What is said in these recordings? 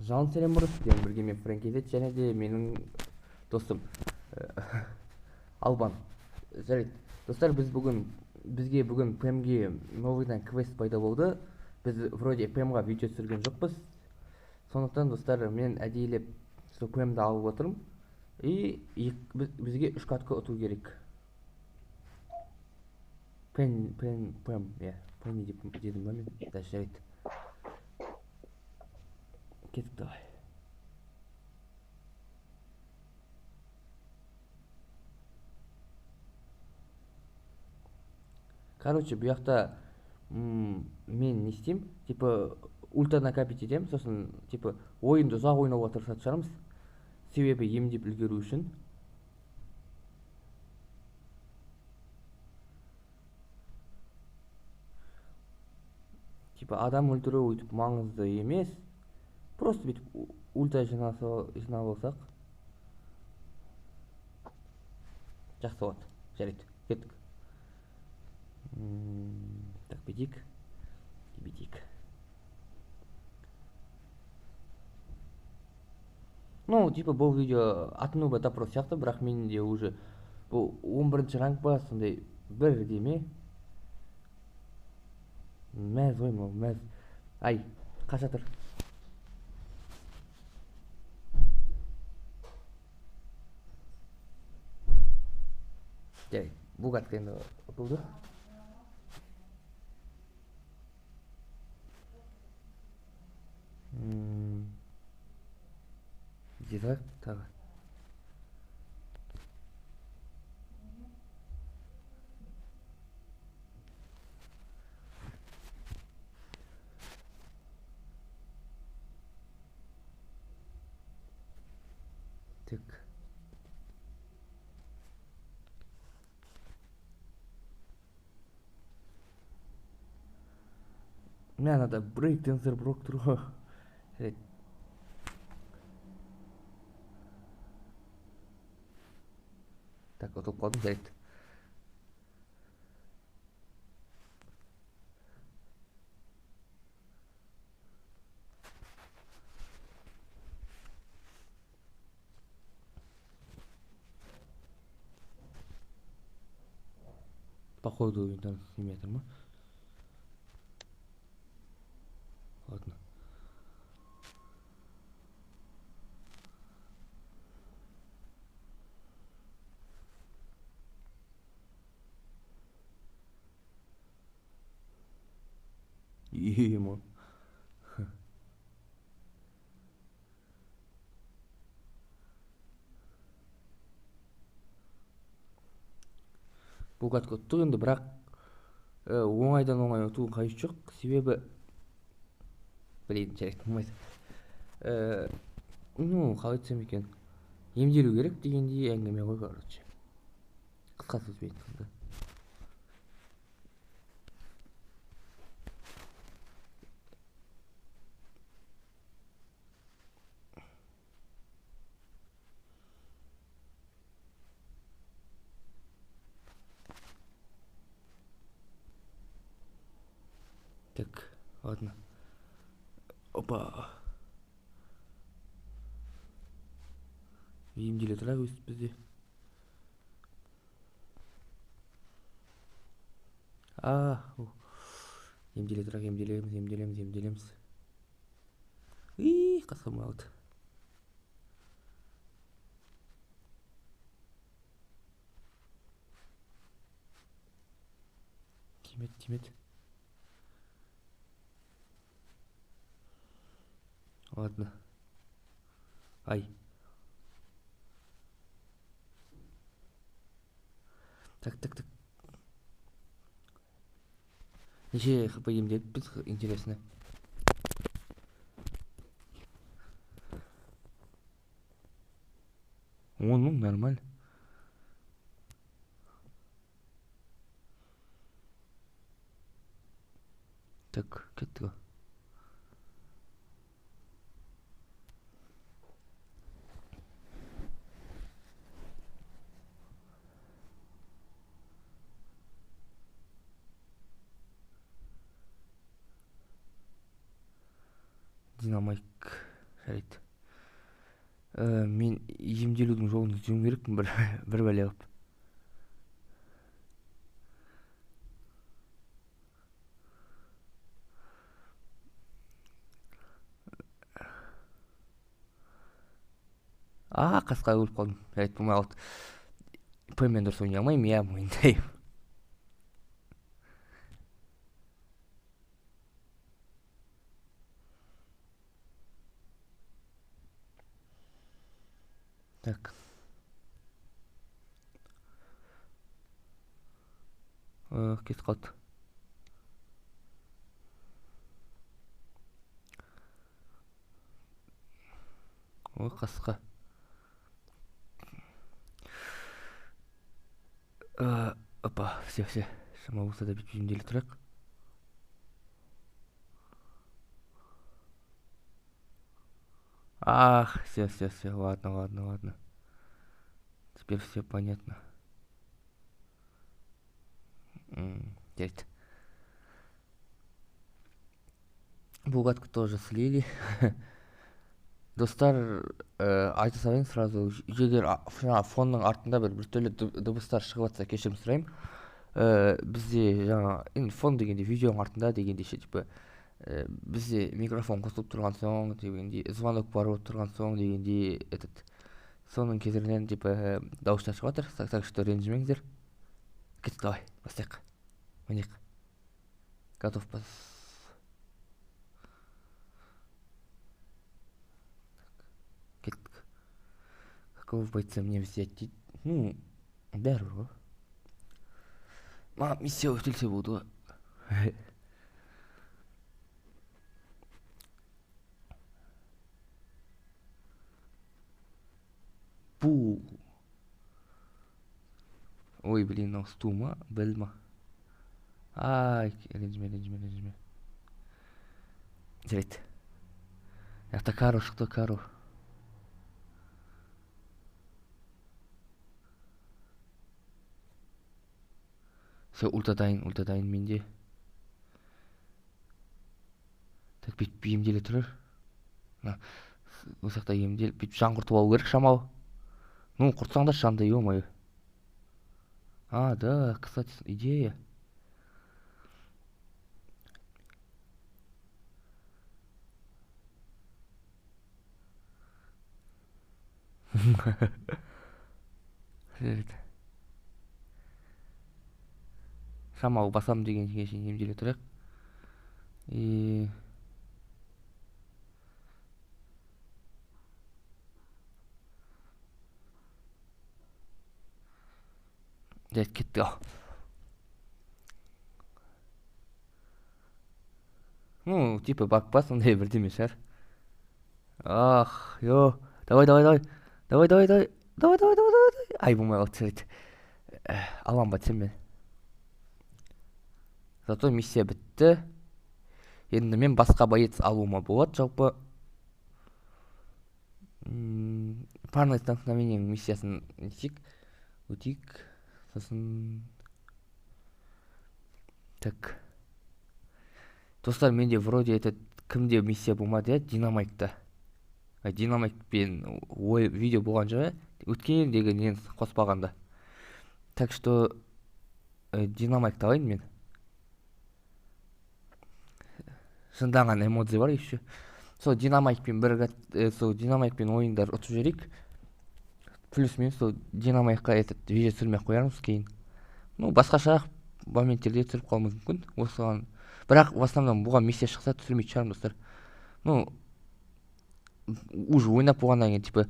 Жалын сәлем ұрыс деген бірге мен Фрэнкизет және де менің достым Албан. Жарайды. Достар, бізге бүгін ПМге новыйдан квест пайда болды. Біз вроде ПМға видео түсірген жоқпыз. Сондықтан достар, мен әдейілеп сол ПМді алып отырмын. И бізге 3 катка ұту керек. ПМ, не дедім ба мен? Да, жарайды. Кеттік, давай. Короче, бұл жақта мен не істеймін? Типа ульта накопить етемін, сосын типа ойынды ұзақ ойнауға тырысатын шығармыз. Себебі емдеп үлгеру үшін. Типа адам өлтіру өйтіп маңызды емес. Просто бүйтіп ульта жинап алсақ жақсы болады. Жарайды, кеттік. Так, бедик. Ну, типа бұл видео атыну допрос сияқты, бірақ менде уже бұл 11-ші ранг па, сондай бір деме. Мәз оймау, мәз. Ай, қаша тұр. Жарайды, бұл катка енді ұтылды. Дизайк тағы. Так. Мен ада брейк дэнсер бұрып тұр ғой. Так, ұтылып қалдым, жарайды. Походу интернет снимет, ма? Ладно. Ему. Бұл катка ұттық енді, бірақ оңайдан оңай ұтудың қажеті жоқ. Себебі білейін, жарайды, болмайды. Ну, қалай айтсам екен, емделу керек дегендей әңгіме ғой, короче. Қысқа сөзбен айтқанда. Так, ладно. Опа. Емделе тұра өстіп бізде. Емделе тұра, емделеміз. Қасқырмай алды. Тимет. Ладно. Ай. Так. Неше хп емделіппіз, интересно. Он нормально. Так, кеттік. Динамайк. жарайт. Мен емделудің жолын іздеуім керекпін бір бәле қылып. Қасқа өліп қалдым. Жарайт, болмай қалды. П-мен дұрыс ойнай алмаймын, иә, мойындаймын. Так. Кетіп қалды. Ой, қасқа. Опа, все. Шама болса да бүйтіп емделе тұрайық. Все, ладно. Теперь все понятно. Жарайт. Бугатку тоже слили. Достар, айта салайын сразу, егер фонның артында бір түрлі дыбыстар шығып жатса кешірім сұраймын. Бізде жаңа фон дегенде видеоның артында дегенде ше, типа бізде микрофон қосылып тұрған соң дегенде, звонок бар болып тұрған соң дегенде соның кесірінен типа дауыстар шығып жатыр. Так что ренжімеңіздер. Кеттік, давай бастайық. Ойнайық. Готов па? Кеттік. Какого бойца мне взять дейді? Бәрібір ғой. Маған миссия өтілсе болды ғой. Бу. Ой, блин, мынау стул ма? Біл ма? Ренжіме. Жарайт. Яқта кару шықты, кару. Все, ульта дайын менде. Так, бүйтіп емделе тұрар. Осы жақта емделіп, бүйтіп жан құртып алу керек шамалы. Құртсаңдар жанды, ё-моё. Да, кстати, идея. Шамалы басам деген шейін емделе тұрайық. Жарайт, кеттік. Типа баг па, сондай бірдеме шығар. Ё. Давай. Ай, болмай қалды, жарайт. Алам ба сен мен. Зато миссия бітті. Енді мен басқа боец алуыма болады, жалпы. Парное столкновение миссиясын өтейік. Сосын... Так. Достар, менде вроде кімде миссия болмады, я? Динамайкта. Динамайкпен видео болған жа, өткен дегеннен қоспағанда. Так что динамайкты алайын мен. Шындаған эмодзи бар еще. Сол динамайкпен ойындар ұтып жүрейік. Плюс мен сол динамайкқа видео түсірмей қоярмыз кейін. Басқаша моменттерде түсіріп қалуымыз мүмкін. Осыған. Бірақ в основном бұған миссия шықса түсірмей шығармын, достар. Уже ойнап болғаннан кейін, типа,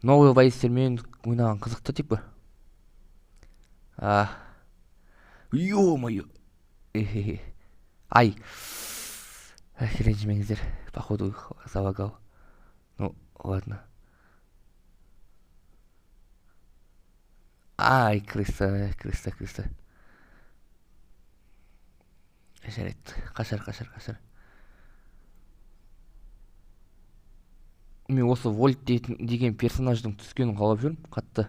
новый боецтермен ойнаған қызықты, типа. Ё-моё. Ай. Ренжімеңіздер. Походу залагал. Ладно. Ай, крыса. Жарайт. Қашар. Мен осы Вольт деген персонаждың түскенін қалап жүрмін, қатты.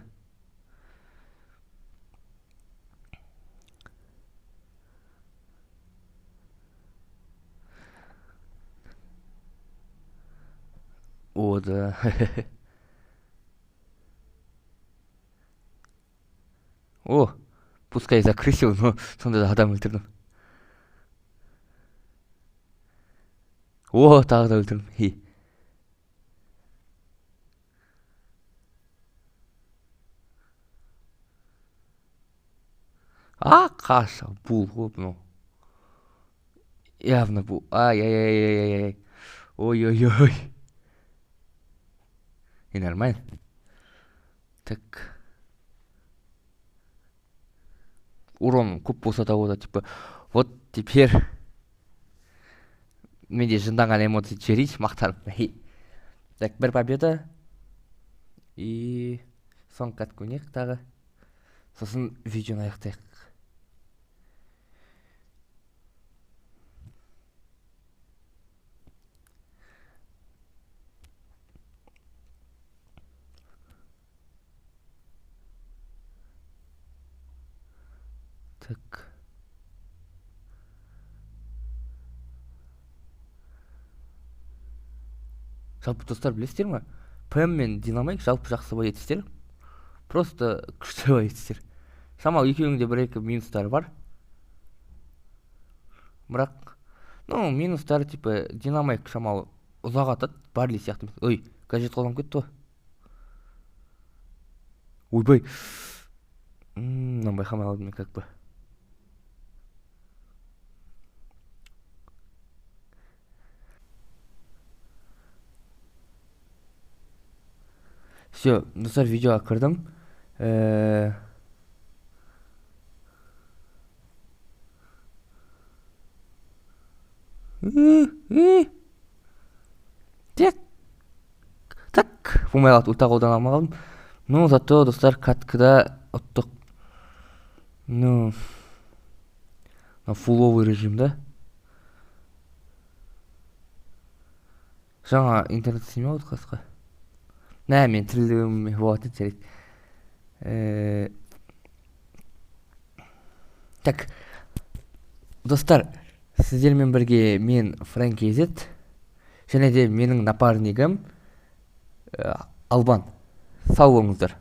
О, да. О, пускай закрысил, но сонда да адам өлтірдім. О, тағы да өлтірдім. Қаша, бұл ғой мынау. Явно бұл. Ай-яй-яй-яй-яй. Ой-ой-ой. И нормально. Так. Урон көп болса да ода, типа, вот теперь менде жынданған эмоция жіберейінші, мақтанып. Так, бір победа. И соңғы катка ойнайық тағы. Сосын видеоны аяқтайық. Так. Жалпы достар, білесіздер ма? ПМ мен Динамайк жалпы жақсы боятсыздар. Просто күшті боятсыздар. Шамалы екеуіңде бір-екі минустары бар. Бірақ, ну, минустары типа Динамайк шамалы ұзақ атады, Барли сияқты. Ой, гаджет қолданып кетті ғой. Ойбай. Байқамай қалдым мен как бы. Все, достар, видеоға кірдім. Так, болмай қалды, ульта қолдана алмай қалдым. Ну, зато достар, каткада ұттық. Ну, фуловый режимда. Жаңа интернет істемей қалды қасқа. Мен тірілігім болатын жарайды. Так, достар, сіздермен бірге мен Фрэнк Езет, және де менің напарнигім Албан. Сау болыңыздар.